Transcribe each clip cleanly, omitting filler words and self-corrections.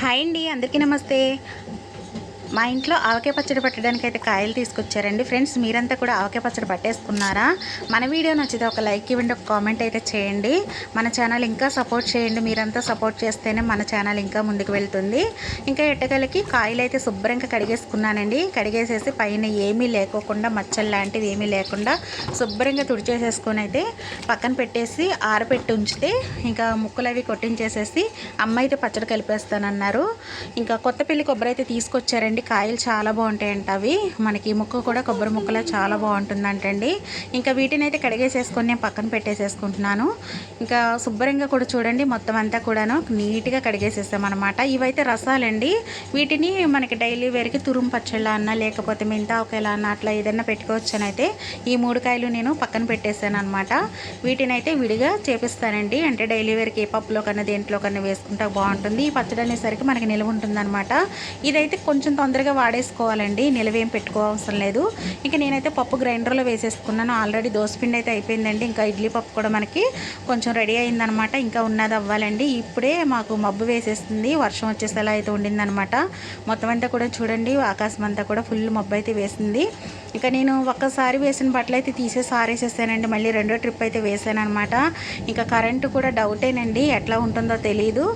Hi అండి, అందరికీ నమస్తే. మా ఇంట్లో ఆవకాయ పచ్చడి పట్టడానికి అయితే కాయలు తీసుకొచ్చారండి. ఫ్రెండ్స్, మీరంతా కూడా ఆవకాయ పచ్చడి పట్టేసుకున్నారా? మన వీడియో నచ్చితే ఒక లైక్ ఇవ్వండి, ఒక కామెంట్ అయితే చేయండి. మన ఛానల్ ఇంకా సపోర్ట్ చేయండి. మీరంతా సపోర్ట్ చేస్తేనే మన ఛానల్ ఇంకా ముందుకు వెళ్తుంది. ఇంకా ఎట్టగలకి కాయలు అయితే శుభ్రంగా కడిగేసుకున్నానండి. కడిగేసేసి పైన ఏమీ లేకోకుండా, మచ్చలు లాంటివి ఏమీ లేకుండా శుభ్రంగా తుడిచేసేసుకొని అయితే పక్కన పెట్టేసి ఆరబెట్టి ఉంచితే ఇంకా ముక్కలు అవి కొట్టించేసేసి అమ్మ అయితే పచ్చడి కలిపేస్తానన్నారు. ఇంకా కొత్తపల్లి కొబ్బరి అయితే తీసుకొచ్చారండి. కాయలు చాలా బాగుంటాయంట. అవి మనకి ముక్క కూడా కొబ్బరి ముక్కలా చాలా బాగుంటుందంటండి. ఇంకా వీటిని అయితే కడిగేసేసుకొని నేను పక్కన పెట్టేసేసుకుంటున్నాను. ఇంకా శుభ్రంగా కూడా చూడండి, మొత్తం అంతా కూడాను నీట్గా కడిగేసేస్తామన్నమాట. ఇవైతే రసాలండి. వీటిని మనకి డైలీ వేర్కి తురుము పచ్చళ్ళ అన్న, లేకపోతే మెంతావకాయలా అన్న అట్లా ఏదైనా పెట్టుకోవచ్చనైతే ఈ 3 కాయలు నేను పక్కన పెట్టేసాను అనమాట. వీటిని అయితే విడిగా చేపిస్తానండి. అంటే డైలీ వేర్కి ఏ పప్పులో కన్నా దేంట్లో కన్నా వేసుకుంటే బాగుంటుంది. ఈ పచ్చడి అనేసరికి మనకి నిల్వ ఉంటుందన్నమాట. ఇదైతే కొంచెం తొందరగా వాడేసుకోవాలండి, నిలవేం పెట్టుకోవసరం లేదు. ఇంకా నేనైతే పప్పు గ్రైండర్లో వేసేసుకున్నాను. ఆల్రెడీ దోసపిండి అయితే అయిపోయిందండి. ఇంకా ఇడ్లీ పప్పు కూడా మనకి కొంచెం రెడీ అయిందనమాట. ఇంకా ఉన్నది అవ్వాలండి. ఇప్పుడే మాకు మబ్బు వేసేస్తుంది, వర్షం వచ్చేసేలా అయితే ఉండిందనమాట. మొత్తం అంతా కూడా చూడండి, ఆకాశం అంతా కూడా ఫుల్ మబ్బు అయితే వేసింది. ఇంకా నేను ఒక్కసారి వేసిన బట్టలు అయితే తీసేసి ఆరేసేసానండి. మళ్ళీ రెండో ట్రిప్ అయితే వేసాను అనమాట. ఇంకా కరెంటు కూడా డౌటేనండి, ఎట్లా ఉంటుందో తెలియదు.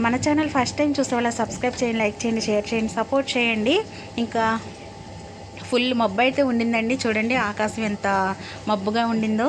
మన ఛానల్ ఫస్ట్ టైం చూసే వాళ్ళ సబ్స్క్రైబ్ చేయండి, లైక్ చేయండి, షేర్ చేయండి, సపోర్ట్ చేయండి. ఇంకా ఫుల్ మబ్బు అయితే ఉండిందండి. చూడండి ఆకాశం ఎంత మబ్బుగా ఉండిందో.